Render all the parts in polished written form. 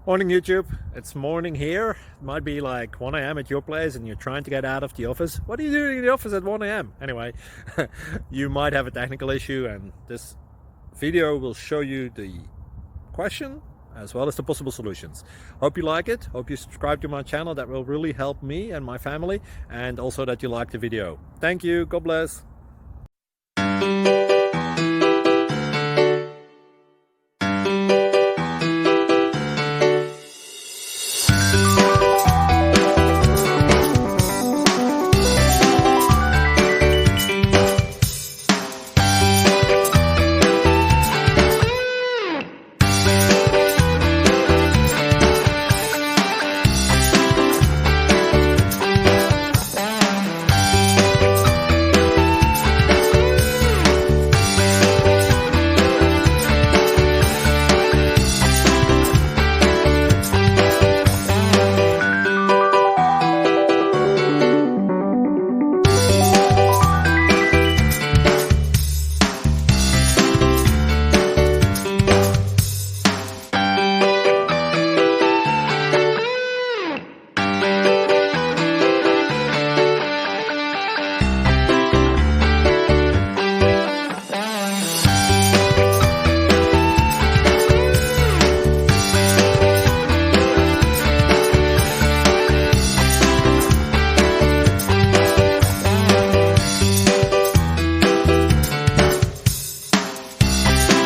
Morning YouTube, it's morning here. It might be like 1 a.m. at your place and you're trying to get out of the office. What are you doing in the office at 1 a.m.? Anyway, you might have a technical issue and this video will show you the question as well as the possible solutions. Hope you like it, hope you subscribe to my channel. That will really help me and my family, and also that you like the video. Thank you, God bless.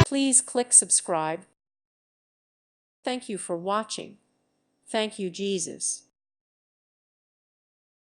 Please click subscribe. Thank you for watching. Thank you, Jesus.